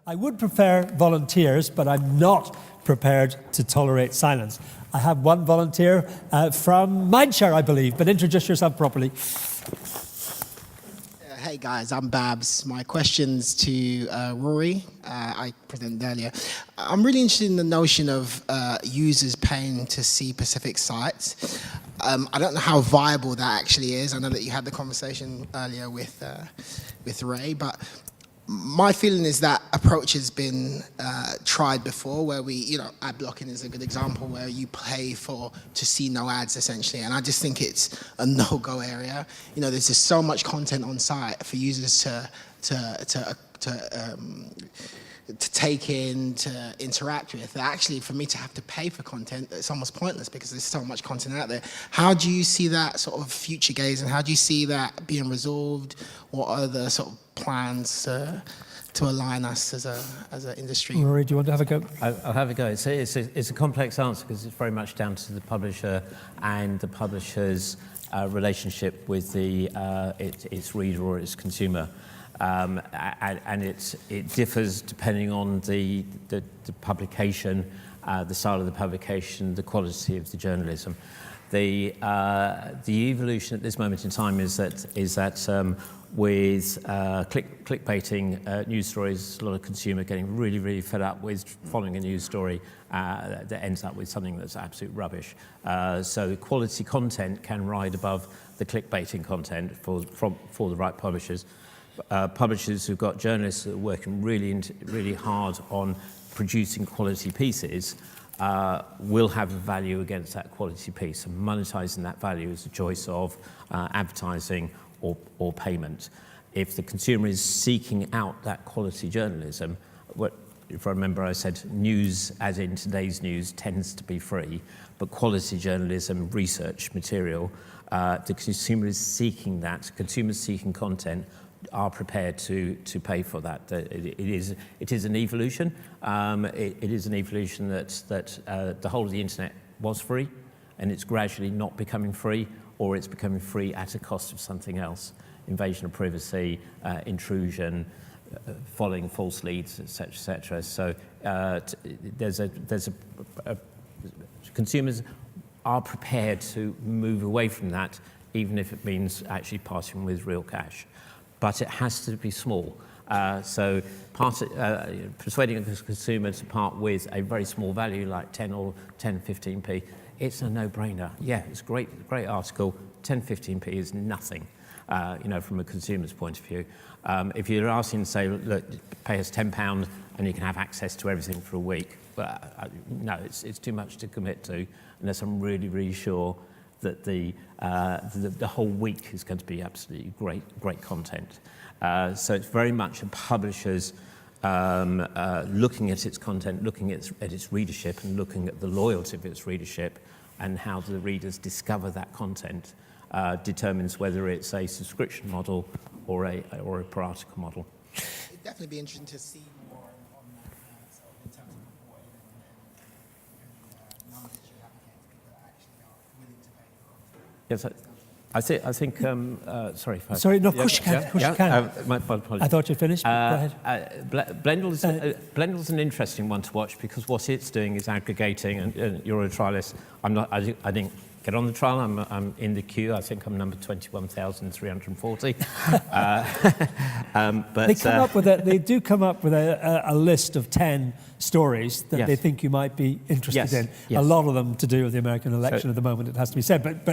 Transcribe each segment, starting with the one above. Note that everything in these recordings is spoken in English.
I would prefer volunteers, but I'm not prepared to tolerate silence. I have one volunteer from Mindshare, I believe, but introduce yourself properly. Hey guys, I'm Babs. My question's to Rory. I presented earlier. I'm really interested in the notion of users paying to see specific sites. I don't know how viable that actually is. I know that you had the conversation earlier with Ray, but my feeling is that approach has been tried before, where ad blocking is a good example, where you pay to see no ads essentially, and I just think it's a no-go area. There's just so much content on site for users to take in, to interact with, that actually for me to have to pay for content, it's almost pointless because there's so much content out there. How do you see that sort of future gaze, and how do you see that being resolved? What are the sort of plans to align us as an industry? Rory, do you want to have a go? I'll have a go. It's a complex answer because it's very much down to the publisher and the publisher's relationship with its reader or its consumer. And it differs depending on the publication, the style of the publication, the quality of the journalism. The evolution at this moment in time is that with clickbaiting news stories, a lot of consumer getting really, really fed up with following a news story that ends up with something that's absolute rubbish. So quality content can ride above the clickbaiting content for the right publishers. Publishers who've got journalists that are working really hard on producing quality pieces will have a value against that quality piece, and monetizing that value is a choice of advertising or payment. If the consumer is seeking out that quality journalism, if I remember, I said news, as in today's news, tends to be free, but quality journalism, research material, the consumer is seeking that. Consumers seeking content are prepared to pay for that. It is an evolution. It is an evolution that the whole of the internet was free, and it's gradually not becoming free, or it's becoming free at a cost of something else: invasion of privacy, intrusion, following false leads, etc., etc. So consumers are prepared to move away from that, even if it means actually parting with real cash. But it has to be small. So persuading a consumer to part with a very small value like 10 or 10, 15p, it's a no-brainer. Yeah, it's a great article. 10, 15p is nothing, from a consumer's point of view. If you're asking to say, look, pay us £10 and you can have access to everything for a week, no, it's too much to commit to unless I'm really, really sure that the whole week is going to be absolutely great content. So it's very much a publisher's looking at its content, looking at its readership, and looking at the loyalty of its readership, and how the readers discover that content determines whether it's a subscription model or a per article model. It'd definitely be interesting to see more on that sort of in terms of reporting and numbers you have against people that actually are willing to pay for it. Yes, I think. Sorry. Sorry, no, of course you can. Of course you can. My apologies. I thought you'd finished. Go ahead. Blendle's an interesting one to watch because what it's doing is aggregating. And you're a trialist. I didn't get on the trial. I'm in the queue. I think I'm number 21,340. But they do come up with a list of 10 stories that they think you might be interested in. Yes. A lot of them to do with the American election at the moment, it has to be said. But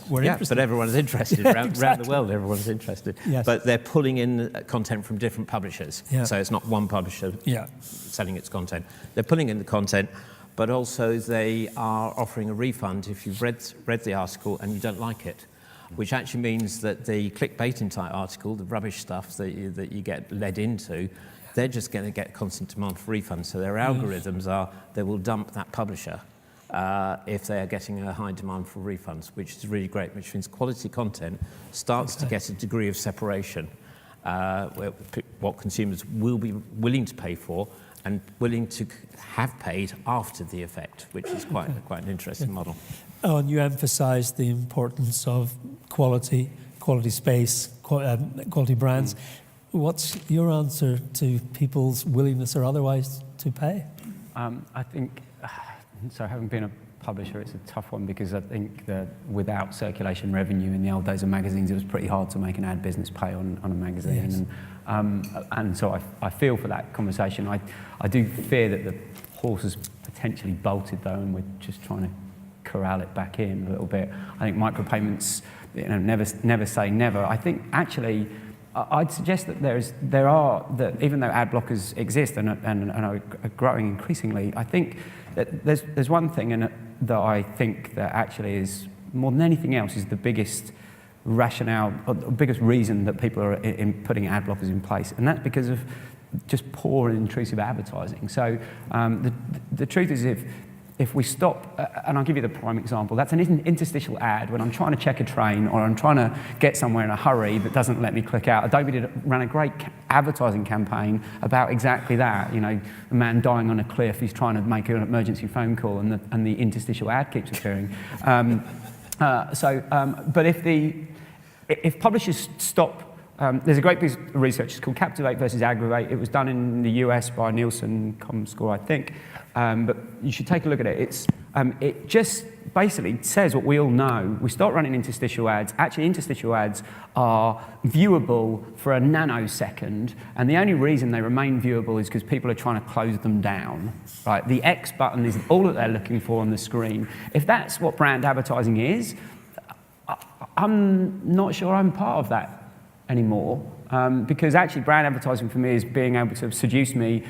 we're interested. But everyone's interested. Around the world, everyone's interested. Yes. But they're pulling in content from different publishers. Yeah. So it's not one publisher selling its content. They're pulling in the content, but also they are offering a refund if you've read the article and you don't like it, which actually means that the clickbaiting type article, the rubbish stuff that you get led into, they're just going to get constant demand for refunds. So their algorithms they will dump that publisher if they are getting a high demand for refunds, which is really great, which means quality content starts to get a degree of separation, what consumers will be willing to pay for and willing to have paid after the effect, which is quite an interesting model. Oh, and you emphasised the importance of quality space, quality brands. what's your answer to people's willingness or otherwise to pay? I think, so having been a publisher, it's a tough one because I think that without circulation revenue in the old days of magazines, it was pretty hard to make an ad business pay on a magazine. Yes. And so I feel for that conversation. I do fear that the horse has potentially bolted though, and we're just trying to corral it back in a little bit. I think micropayments, never say never. I think actually, I'd suggest that that even though ad blockers exist and are growing increasingly, I think that there's one thing that I think that actually is, more than anything else, is the biggest rationale, or the biggest reason that people are in putting ad blockers in place, and that's because of just poor and intrusive advertising. So the truth is, if we stop, and I'll give you the prime example, that's an interstitial ad when I'm trying to check a train or I'm trying to get somewhere in a hurry that doesn't let me click out. Adobe ran a great advertising campaign about exactly that. You know, a man dying on a cliff, he's trying to make an emergency phone call, and the interstitial ad keeps appearing. But if publishers stop, there's a great piece of research, it's called Captivate versus Aggravate. It was done in the US by Nielsen Comscore, I think. But you should take a look at it. It just basically says what we all know. We start running interstitial ads. Actually, interstitial ads are viewable for a nanosecond, and the only reason they remain viewable is because people are trying to close them down. Right? The X button is all that they're looking for on the screen. If that's what brand advertising is, I'm not sure I'm part of that anymore, because actually brand advertising for me is being able to seduce me,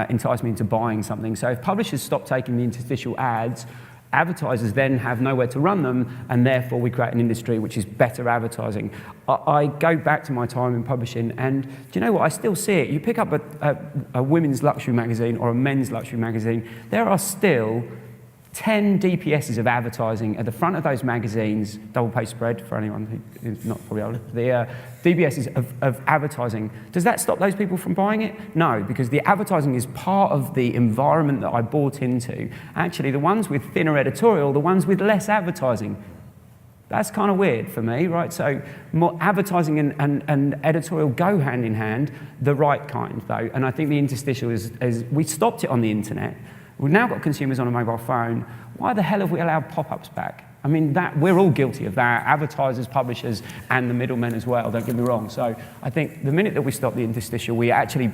entice me into buying something. So if publishers stop taking the interstitial ads, advertisers then have nowhere to run them, and therefore we create an industry which is better advertising. I go back to my time in publishing, and do you know what? I still see it. You pick up a women's luxury magazine or a men's luxury magazine, there are still 10 DPSs of advertising at the front of those magazines, double page spread for anyone who's not probably older, the DPSs of advertising. Does that stop those people from buying it? No, because the advertising is part of the environment that I bought into. Actually, the ones with thinner editorial, the ones with less advertising. That's kind of weird for me, right? So more advertising and editorial go hand in hand, the right kind though. And I think the interstitial is we stopped it on the internet. We've now got consumers on a mobile phone. Why the hell have we allowed pop-ups back? I mean, we're all guilty of that, advertisers, publishers, and the middlemen as well, don't get me wrong. So I think the minute that we stop the interstitial, we actually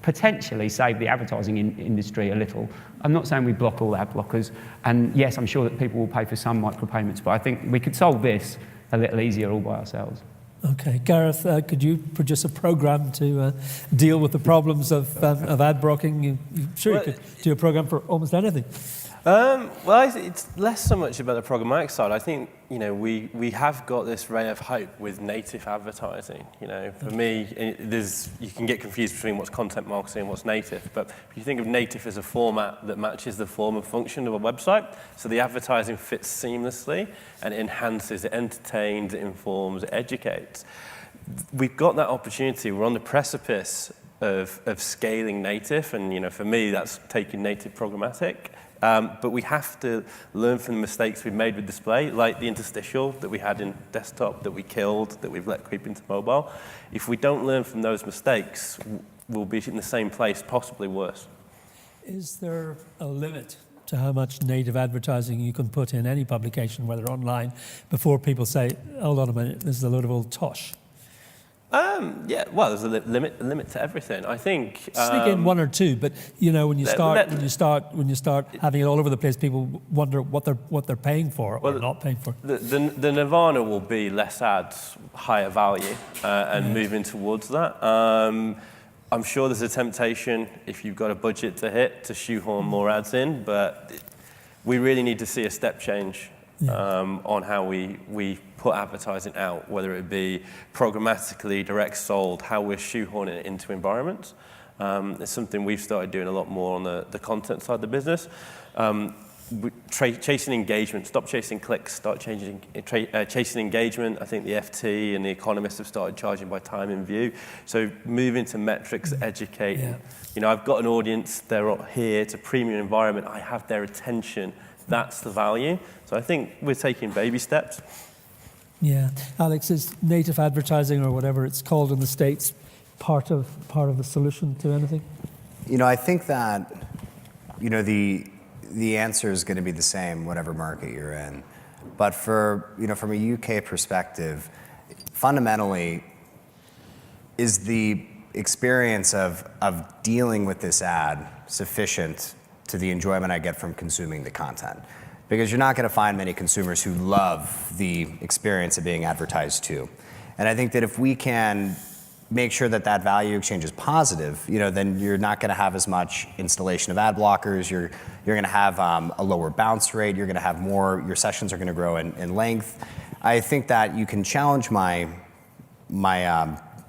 potentially save the advertising industry a little. I'm not saying we block all ad blockers, and yes, I'm sure that people will pay for some micropayments, but I think we could solve this a little easier all by ourselves. Okay, Gareth, could you produce a program to deal with the problems of ad blocking? You could do a program for almost anything. Well, it's less so much about the programmatic side. I think, you know, we have got this ray of hope with native advertising. You know, for me, you can get confused between what's content marketing and what's native. But if you think of native as a format that matches the form and function of a website, so the advertising fits seamlessly and it enhances, it entertains, it informs, it educates. We've got that opportunity. We're on the precipice of scaling native, and you know, for me, that's taking native programmatic. But we have to learn from the mistakes we've made with display, like the interstitial that we had in desktop that we killed, that we've let creep into mobile. If we don't learn from those mistakes, we'll be in the same place, possibly worse. Is there a limit to how much native advertising you can put in any publication, whether online, before people say, hold on a minute, this is a load of old tosh? Yeah, well, there's a limit to everything. I think sneak in one or two, but you know, when you start having it all over the place, people wonder what they're paying for or not paying for. The nirvana will be less ads, higher value, and moving towards that. I'm sure there's a temptation, if you've got a budget to hit, to shoehorn more ads in, but we really need to see a step change on how we put advertising out, whether it be programmatically, direct sold, how we're shoehorning it into environments. It's something we've started doing a lot more on the content side of the business. Chasing engagement, stop chasing clicks, start chasing engagement. I think the FT and the Economist have started charging by time in view. So moving to metrics, educating. Yeah. You know, I've got an audience, they're here, it's a premium environment, I have their attention. That's the value. So I think we're taking baby steps. Yeah. Alex, is native advertising, or whatever it's called in the States, part of the solution to anything? I think that, the answer is going to be the same whatever market you're in. But from a UK perspective, fundamentally, is the experience of dealing with this ad sufficient to the enjoyment I get from consuming the content? Because you're not going to find many consumers who love the experience of being advertised to. And I think that if we can make sure that that value exchange is positive, then you're not going to have as much installation of ad blockers. You're going to have a lower bounce rate. You're going to have more. Your sessions are going to grow in length. I think that you can challenge my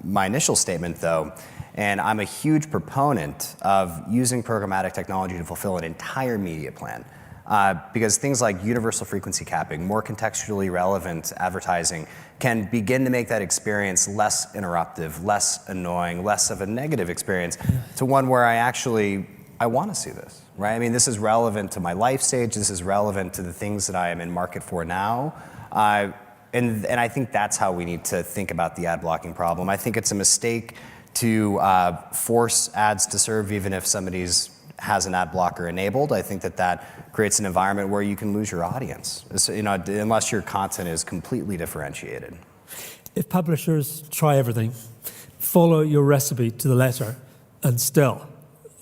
initial statement, though, and I'm a huge proponent of using programmatic technology to fulfill an entire media plan. Because things like universal frequency capping, more contextually relevant advertising can begin to make that experience less interruptive, less annoying, less of a negative experience to one where I want to see this, right? I mean, this is relevant to my life stage. This is relevant to the things that I am in market for now. And I think that's how we need to think about the ad blocking problem. I think it's a mistake to force ads to serve even if somebody's has an ad blocker enabled. I think that creates an environment where you can lose your audience, unless your content is completely differentiated. If publishers try everything, follow your recipe to the letter, and still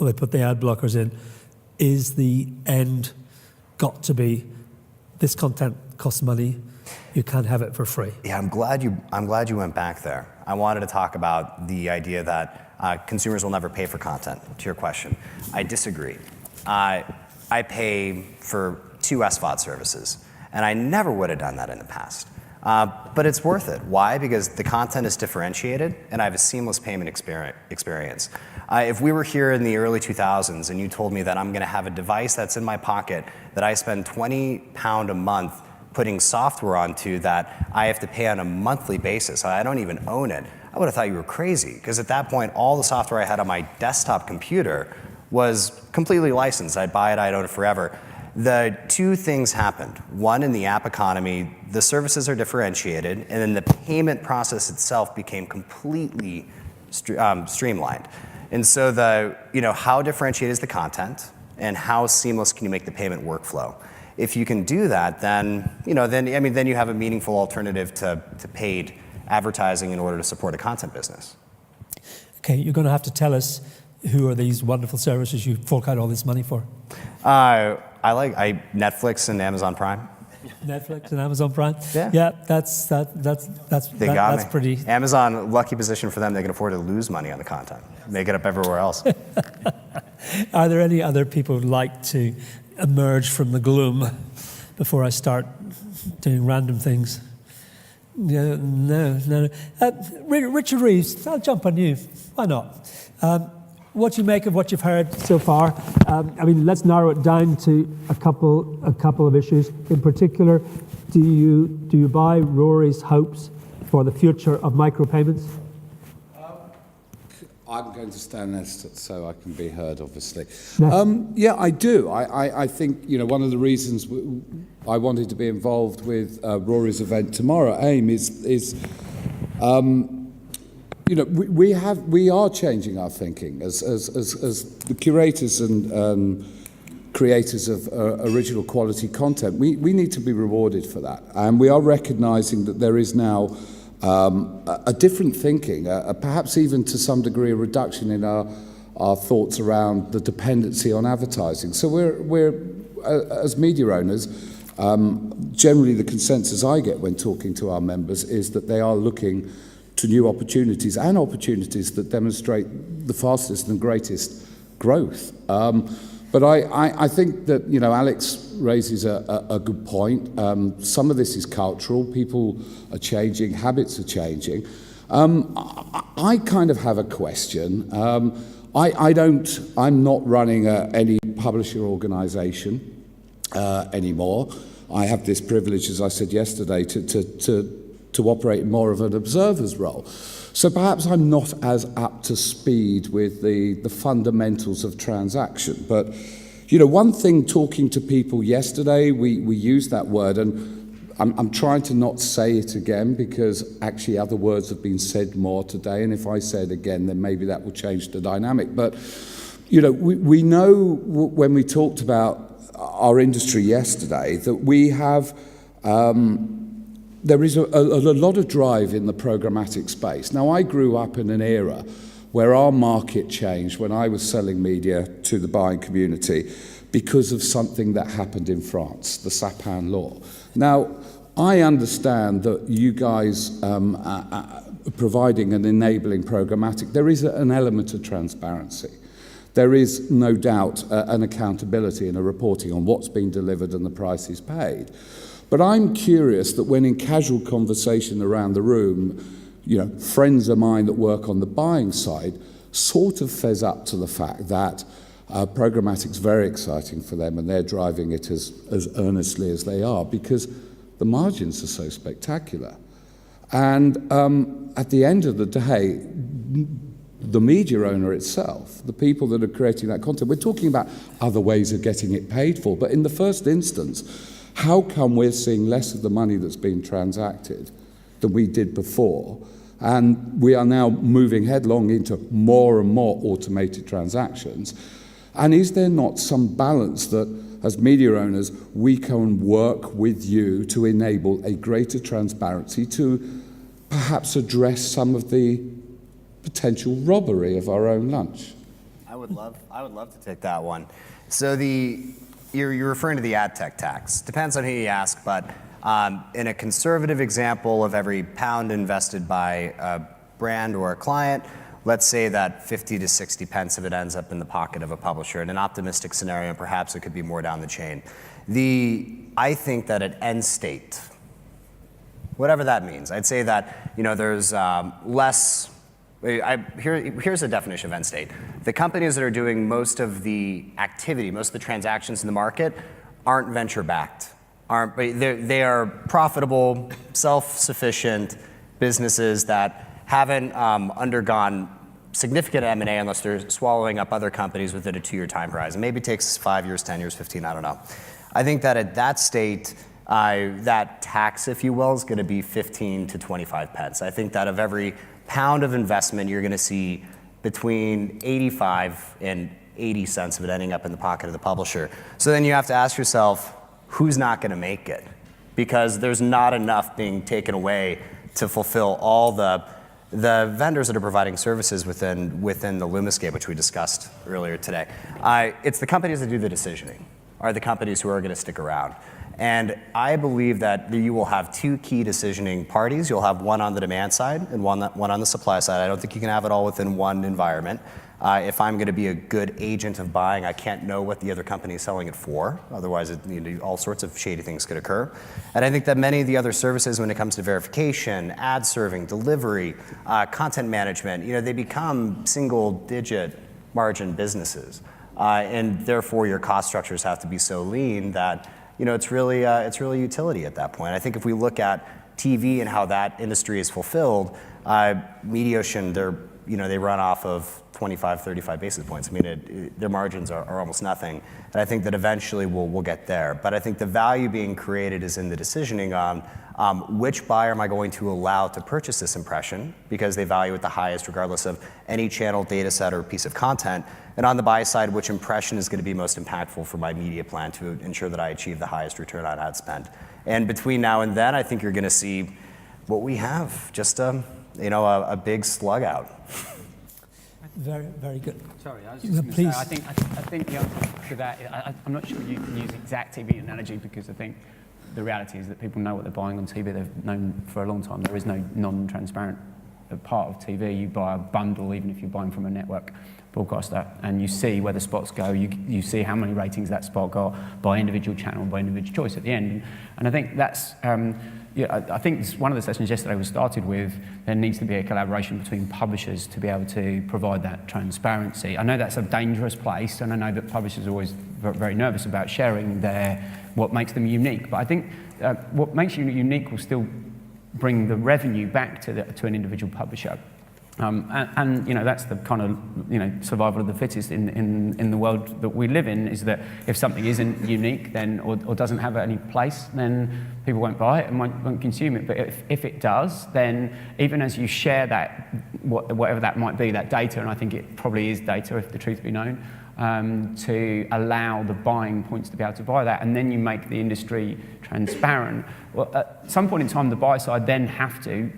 they put the ad blockers in, is the end got to be this content costs money, you can't have it for free? Yeah, I'm glad you went back there. I wanted to talk about the idea that consumers will never pay for content, to your question. I disagree. I pay for 2 SVOD services, and I never would have done that in the past. But it's worth it. Why? Because the content is differentiated, and I have a seamless payment experience. If we were here in the early 2000s and you told me that I'm going to have a device that's in my pocket that I spend £20 a month putting software onto that I have to pay on a monthly basis, I don't even own it, I would have thought you were crazy, because at that point, all the software I had on my desktop computer was completely licensed. I'd buy it, I'd own it forever. The 2 things happened. One, in the app economy, the services are differentiated, and then the payment process itself became completely streamlined. And so how differentiated is the content, and how seamless can you make the payment workflow? If you can do that, then you have a meaningful alternative to paid advertising in order to support a content business. Okay, you're going to have to tell us who are these wonderful services you fork out all this money for. I like Netflix and Amazon Prime. Netflix and Amazon Prime. Yeah, that's they got me. Pretty. Amazon, lucky position for them. They can afford to lose money on the content. Make it up everywhere else. Are there any other people who'd like to emerge from the gloom before I start doing random things? No. Richard Reeves, I'll jump on you. Why not? What do you make of what you've heard so far? Let's narrow it down to a couple of issues. In particular, do you buy Rory's hopes for the future of micropayments? I'm going to stand there so I can be heard, obviously. No. Yeah, I do. I think, one of the reasons I wanted to be involved with Rory's event tomorrow, AIM, is we are changing our thinking as the curators and creators of original quality content. We need to be rewarded for that, and we are recognising that there is now a different thinking, perhaps even to some degree a reduction in our thoughts around the dependency on advertising. So we're as media owners, generally the consensus I get when talking to our members is that they are looking to new opportunities and opportunities that demonstrate the fastest and greatest growth. But I think that, Alex raises a good point. Some of this is cultural. People are changing. Habits are changing. I kind of have a question. I'm not running any publisher organisation anymore. I have this privilege, as I said yesterday, to operate in more of an observer's role. So perhaps I'm not as up to speed with the fundamentals of transaction. But, one thing talking to people yesterday, we used that word, and I'm trying to not say it again because actually other words have been said more today, and if I say it again, then maybe that will change the dynamic. But, you know, we know when we talked about our industry yesterday that we have, there is a lot of drive in the programmatic space. Now, I grew up in an era where our market changed when I was selling media to the buying community because of something that happened in France, the Sapin law. Now, I understand that you guys providing and enabling programmatic, there is an element of transparency. There is no doubt an accountability and a reporting on what's been delivered and the prices paid. But I'm curious that when in casual conversation around the room, you know, friends of mine that work on the buying side sort of fess up to the fact that programmatic's very exciting for them and they're driving it as earnestly as they are because the margins are so spectacular. And at the end of the day, the media owner itself, the people that are creating that content, we're talking about other ways of getting it paid for, but in the first instance, how come we're seeing less of the money that's being transacted than we did before? And we are now moving headlong into more and more automated transactions. And is there not some balance that, as media owners, we can work with you to enable a greater transparency to perhaps address some of the potential robbery of our own lunch? I would love to take that one. So you're referring to the ad tech tax. Depends on who you ask, but in a conservative example of every pound invested by a brand or a client, let's say that 50 to 60 pence of it ends up in the pocket of a publisher. In an optimistic scenario, perhaps it could be more down the chain. I think that at end state, whatever that means, I'd say that, you know, there's less. Here's a definition of end state. The companies that are doing most of the activity, most of the transactions in the market, aren't venture-backed. They are profitable, self-sufficient businesses that haven't undergone significant M&A unless they're swallowing up other companies within a 2-year time horizon. Maybe it takes 5 years, 10 years, 15, I don't know. I think that at that state, that tax, if you will, is going to be 15 to 25 pence. I think that of every pound of investment, you're going to see between 85 and 80 cents of it ending up in the pocket of the publisher. So then you have to ask yourself, who's not going to make it? Because there's not enough being taken away to fulfill all the vendors that are providing services within the LumaScape, which we discussed earlier today. It's the companies that do the decisioning, are the companies who are going to stick around. And I believe that you will have two key decisioning parties. You'll have one on the demand side and one on the supply side. I don't think you can have it all within one environment. If I'm going to be a good agent of buying, I can't know what the other company is selling it for. Otherwise, all sorts of shady things could occur. And I think that many of the other services, when it comes to verification, ad serving, delivery, content management, they become single-digit margin businesses. And therefore, your cost structures have to be so lean that it's really utility at that point. I think if we look at TV and how that industry is fulfilled, Mediaocean, they run off of 25, 35 basis points. I mean, their margins are almost nothing. And I think that eventually we'll get there. But I think the value being created is in the decisioning on which buyer am I going to allow to purchase this impression, because they value it the highest regardless of any channel, data set, or piece of content. And on the buy side, which impression is going to be most impactful for my media plan to ensure that I achieve the highest return on ad spend. And between now and then, I think you're going to see what we have, just a big slug out. Very, very good. Sorry, I was just going to Please. say, I think the answer to that, I'm not sure you can use exact TV analogy, because I think the reality is that people know what they're buying on TV. They've known for a long time. There is no non-transparent part of TV. You buy a bundle, even if you're buying from a network broadcaster, and you see where the spots go. You see how many ratings that spot got by individual channel, by individual choice at the end. And I think that's, I think one of the sessions yesterday was started with, there needs to be a collaboration between publishers to be able to provide that transparency. I know that's a dangerous place, and I know that publishers are always very nervous about sharing what makes them unique. But I think what makes you unique will still bring the revenue back to an individual publisher. And you know, that's the kind of, you know, survival of the fittest in the world that we live in, is that if something isn't unique then or doesn't have any place, then people won't buy it and won't consume it. But if it does, then even as you share that, whatever that might be, that data, and I think it probably is data if the truth be known, to allow the buying points to be able to buy that, and then you make the industry transparent. Well, at some point in time, the buy side then have to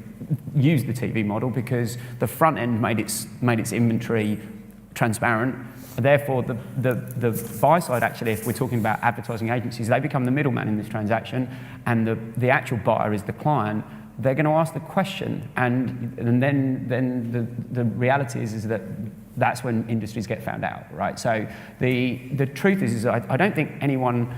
use the TV model, because the front end made its inventory transparent. Therefore, the buy side, actually, if we're talking about advertising agencies, they become the middleman in this transaction, and the actual buyer is the client. They're going to ask the question, and then the reality is that that's when industries get found out, right? So the truth is I don't think anyone.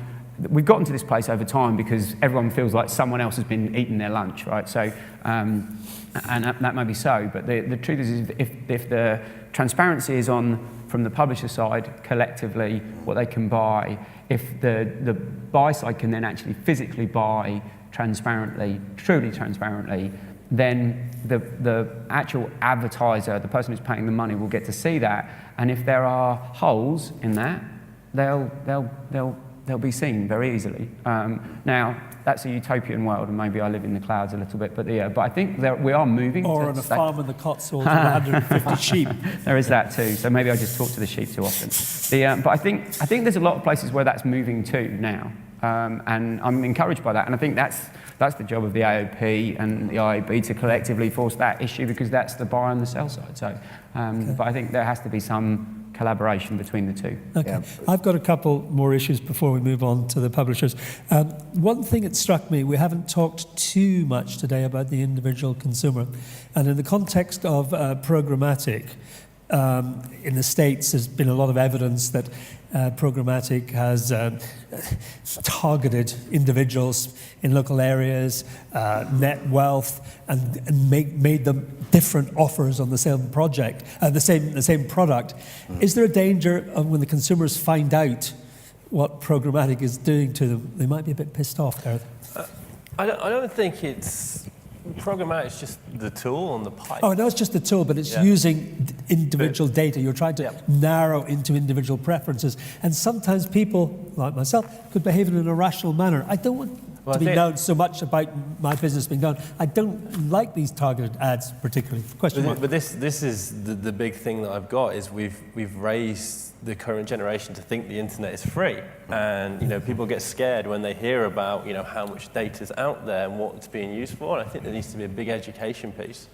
We've gotten to this place over time because everyone feels like someone else has been eating their lunch, right? So, and that may be so, but the truth is if the transparency is on from the publisher side collectively, what they can buy, if the buy side can then actually physically buy transparently, truly transparently, then the actual advertiser, the person who's paying the money, will get to see that. And if there are holes in that, they'll be seen very easily. Now, that's a utopian world, and maybe I live in the clouds a little bit, but I think we are moving. Or on a farm in the Cotswolds with 150 sheep. There is that too. So maybe I just talk to the sheep too often. But I think there's a lot of places where that's moving to now, and I'm encouraged by that. And I think that's the job of the AOP and the IAB to collectively force that issue, because that's the buy and the sell side. So, but I think there has to be some collaboration between the two. Okay. Yeah. I've got a couple more issues before we move on to the publishers. One thing that struck me, we haven't talked too much today about the individual consumer. And in the context of programmatic, in the States, there's been a lot of evidence that programmatic has targeted individuals in local areas, net wealth, and made them different offers on the same project, the same product. Is there a danger of when the consumers find out what programmatic is doing to them, they might be a bit pissed off, Gareth? I don't think it's programmatic. It's just the tool on the pipe. Oh, no, it's just the tool, but it's using individual data. You're trying to narrow into individual preferences. And sometimes people, like myself, could behave in an irrational manner. I don't want to be known so much about my business being done. I don't like these targeted ads particularly. Question mark. But this is the big thing that I've got, is we've raised the current generation to think the internet is free, and people get scared when they hear about how much data's out there and what it's being used for. And I think there needs to be a big education piece.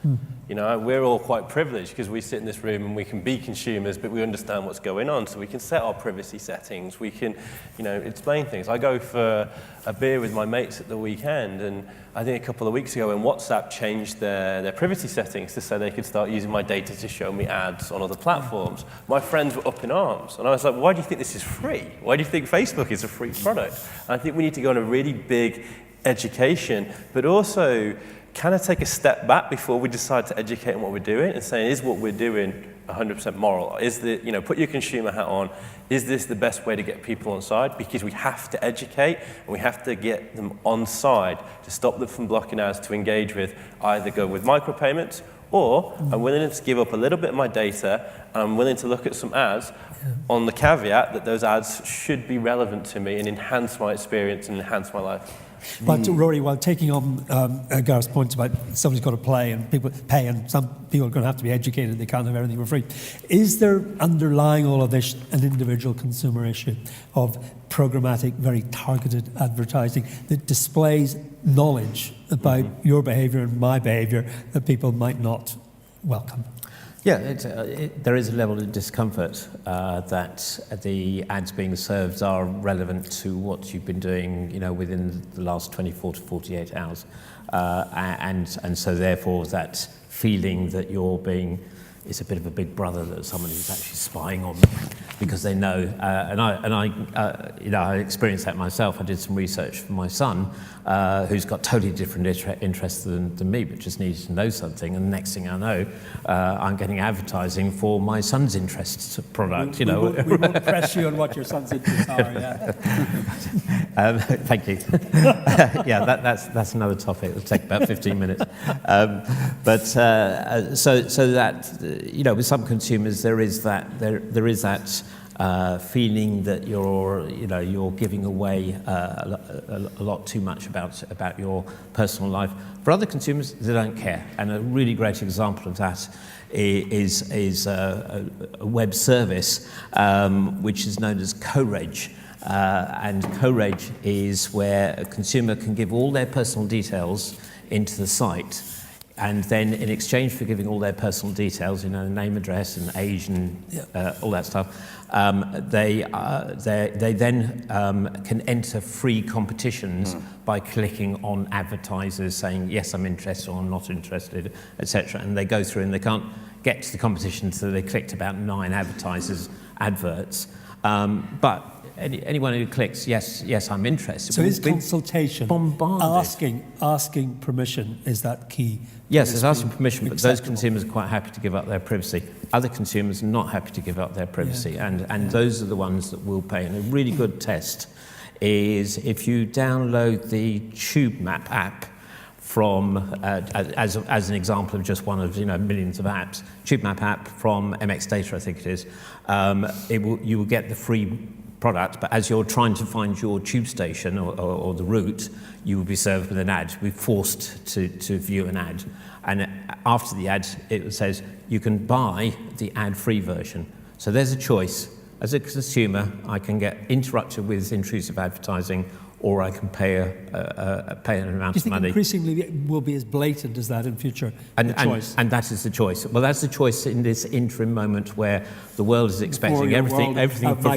We're all quite privileged because we sit in this room and we can be consumers, but we understand what's going on, so we can set our privacy settings. We can explain things. I go for a beer with my mates at the weekend, and I think a couple of weeks ago when WhatsApp changed their privacy settings to say they could start using my data to show me ads on other platforms, my friends were up in arms. And I was like, why do you think this is free? Why do you think Facebook is a free product? And I think we need to go on a really big education, but also kind of take a step back before we decide to educate on what we're doing and saying, is what we're doing 100% moral? Is put your consumer hat on. Is this the best way to get people on side? Because we have to educate and we have to get them on side to stop them from blocking ads, to engage with, either go with micropayments, or I'm willing to give up a little bit of my data and I'm willing to look at some ads on the caveat that those ads should be relevant to me and enhance my experience and enhance my life. But Rory, while taking on Gareth's point about somebody's got to play and people pay, and some people are going to have to be educated, they can't have everything for free. Is there underlying all of this an individual consumer issue of programmatic, very targeted advertising that displays knowledge about your behaviour and my behaviour that people might not welcome? Yeah, there is a level of discomfort that the ads being served are relevant to what you've been doing, within the last 24 to 48 hours, and so therefore that feeling that you're being it's a bit of a big brother, that somebody who's actually spying on them, because they know. And I experienced that myself. I did some research for my son, who's got totally different interests than me, but just needed to know something. And the next thing I know, I'm getting advertising for my son's interests product. We won't press you on what your son's interests are. Yeah. Thank you. Yeah, that's another topic. It'll take about 15 minutes. So that, with some consumers there is that feeling that you're giving away a lot too much about your personal life. For other consumers, they don't care, and a really great example of that is a web service which is known as Co-Reg. And Co-Reg is where a consumer can give all their personal details into the site, and then in exchange for giving all their personal details, name, address, and age, and all that stuff, they then can enter free competitions by clicking on advertisers saying, yes, I'm interested, or I'm not interested, etc. And they go through, and they can't get to the competition, so they clicked about 9 adverts. But anyone who clicks, yes, I'm interested. So is consultation, bombarded. asking permission, is that key? Yes, it's asking permission, but those consumers are quite happy to give up their privacy. Other consumers are not happy to give up their privacy, and those are the ones that will pay. And a really good test is if you download the TubeMap app from, as an example of just one of millions of apps, TubeMap app from MX Data, I think it is, you will get the free product, but as you're trying to find your tube station or the route, you will be served with an ad. We're forced to view an ad. And after the ad, it says you can buy the ad-free version. So there's a choice. As a consumer, I can get interrupted with intrusive advertising, or I can pay an amount of money. Do you think increasingly it will be as blatant as that in future? Choice. And that is the choice. Well, that's the choice in this interim moment where the world is expecting everything for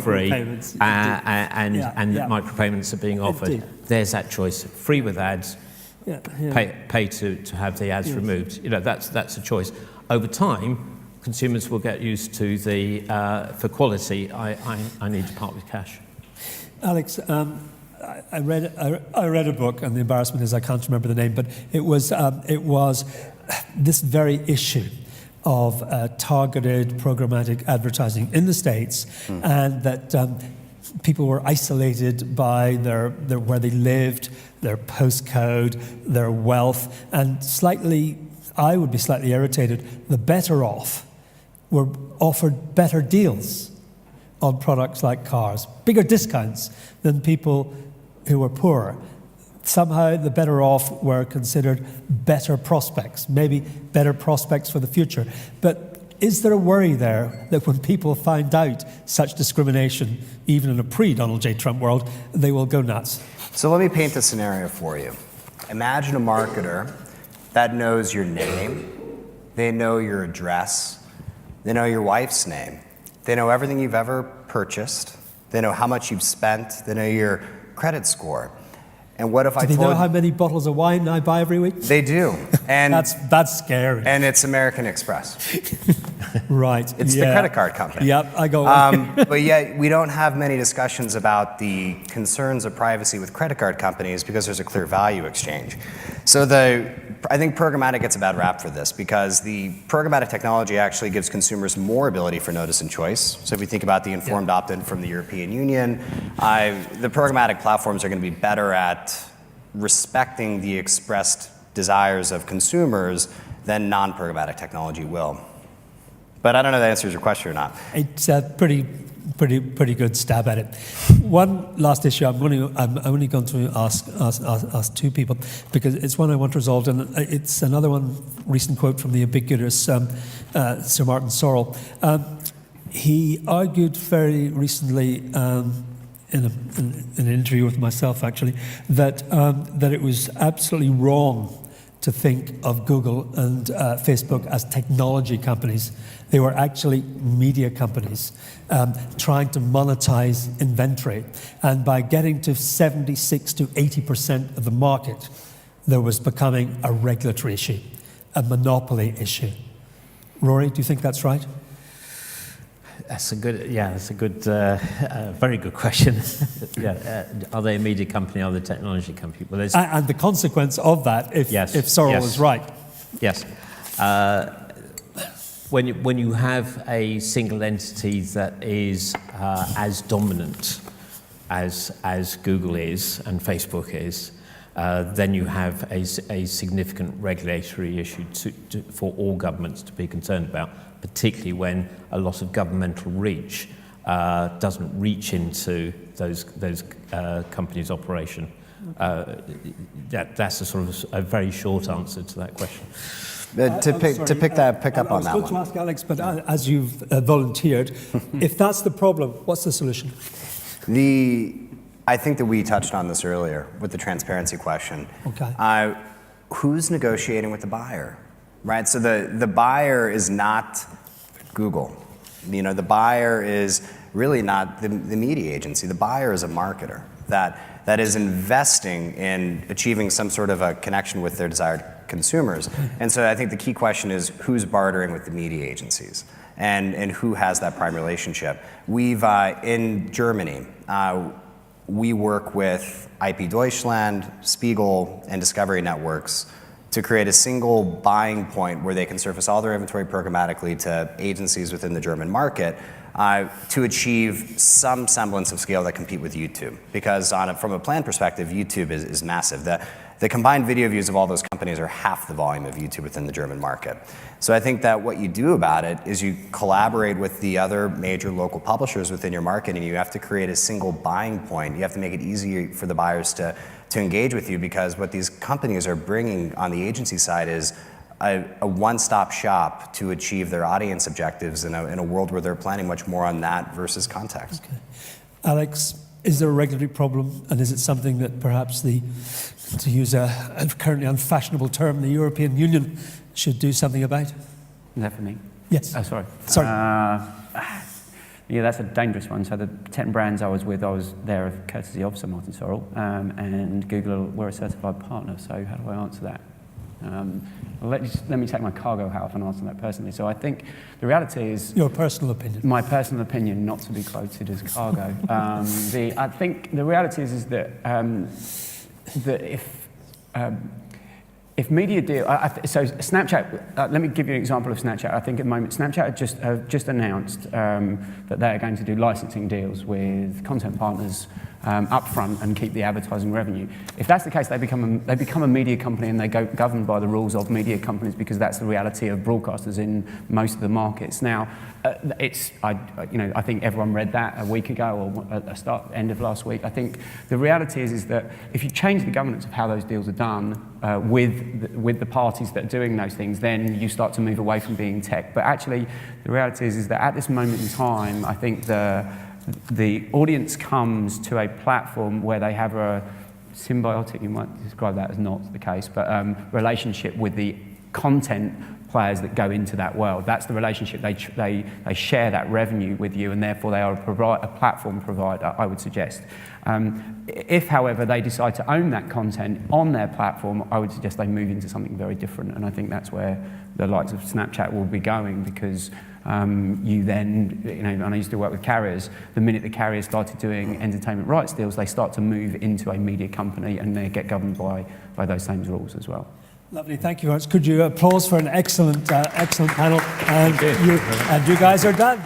free, and micropayments are being offered. Indeed. There's that choice: free with ads, pay to have the ads removed. That's a choice. Over time, consumers will get used to the for quality. I need to part with cash. Alex. I read a book, and the embarrassment is I can't remember the name, but it was this very issue of targeted programmatic advertising in the States, and that people were isolated by their where they lived, their postcode, their wealth, and I would be slightly irritated. The better off were offered better deals on products like cars, bigger discounts than people who were poorer. Somehow the better off were considered better prospects, maybe better prospects for the future. But is there a worry there that when people find out such discrimination, even in a pre-Donald J. Trump world, they will go nuts? So let me paint the scenario for you. Imagine a marketer that knows your name, they know your address, they know your wife's name, they know everything you've ever purchased, they know how much you've spent, they know your credit score. And what if I told you... Do they know how many bottles of wine I buy every week? They do. And that's scary. And it's American Express. Right. It's the credit card company. Yep, I go. But yet we don't have many discussions about the concerns of privacy with credit card companies because there's a clear value exchange. So I think programmatic gets a bad rap for this because the programmatic technology actually gives consumers more ability for notice and choice. So if you think about the informed opt-in from the European Union, the programmatic platforms are going to be better at respecting the expressed desires of consumers than non-programmatic technology will. But I don't know if that answers your question or not. It's a pretty good stab at it. One last issue I'm only going to ask two people because it's one I want resolved, and it's another one. Recent quote from the ubiquitous Sir Martin Sorrell. He argued very recently in an interview with myself, actually, that it was absolutely wrong to think of Google and Facebook as technology companies. They were actually media companies trying to monetize inventory. And by getting to 76 to 80% of the market, there was becoming a regulatory issue, a monopoly issue. Rory, do you think that's right? That's a good, very good question. Are they a media company? Are they a technology company? Well, there's, And the consequence of that, if Sorrell is right. Yes. When you have a single entity that is as dominant as Google is and Facebook is, then you have a significant regulatory issue for all governments to be concerned about, particularly when a lot of governmental reach doesn't reach into those companies' operation. That's a sort of a very short answer to that question. Pick up on that one. I was going to ask Alex, but as you've volunteered, if that's the problem, what's the solution? I think that we touched on this earlier with the transparency question. Okay. Who's negotiating with the buyer, right? So the buyer is not Google. The buyer is really not the media agency. The buyer is a marketer that is investing in achieving some sort of a connection with their desired consumers. And so I think the key question is who's bartering with the media agencies and who has that prime relationship. We've, in Germany, we work with IP Deutschland, Spiegel, and Discovery Networks to create a single buying point where they can surface all their inventory programmatically to agencies within the German market to achieve some semblance of scale that compete with YouTube. Because from a plan perspective, YouTube is massive. The combined video views of all those companies are half the volume of YouTube within the German market. So I think that what you do about it is you collaborate with the other major local publishers within your market, and you have to create a single buying point. You have to make it easier for the buyers to engage with you, because what these companies are bringing on the agency side is a one-stop shop to achieve their audience objectives in a world where they're planning much more on that versus context. Okay. Alex, is there a regulatory problem, and is it something that perhaps to use a currently unfashionable term, the European Union should do something about? Is that for me? Yes. Oh, sorry. Sorry. Yeah, that's a dangerous one. So the 10 brands I was with, I was there courtesy of Sir Martin Sorrell, and Google were a certified partner. So how do I answer that? Let me take my cargo hat off and answer that personally. So I think the reality is... Your personal opinion. My personal opinion, not to be quoted as cargo. I think the reality is that that if media deal, so Snapchat. Let me give you an example of Snapchat. I think at the moment Snapchat have just announced that they are going to do licensing deals with content partners up front and keep the advertising revenue. If that's the case, they become a media company, and they go governed by the rules of media companies, because that's the reality of broadcasters in most of the markets. Now, I think everyone read that a week ago or at the end of last week. I think the reality is that if you change the governance of how those deals are done with the parties that are doing those things, then you start to move away from being tech. But actually, the reality is that at this moment in time, I think the audience comes to a platform where they have a symbiotic, you might describe that as not the case, but relationship with the content players that go into that world. That's the relationship. They share that revenue with you, and therefore they are a platform provider, I would suggest. If, however, they decide to own that content on their platform, I would suggest they move into something very different, and I think that's where the likes of Snapchat will be going, because you then, and I used to work with carriers, the minute the carriers started doing entertainment rights deals, they start to move into a media company, and they get governed by those same rules as well. Lovely, thank you very much. Could you applause for an excellent panel? And you guys are done.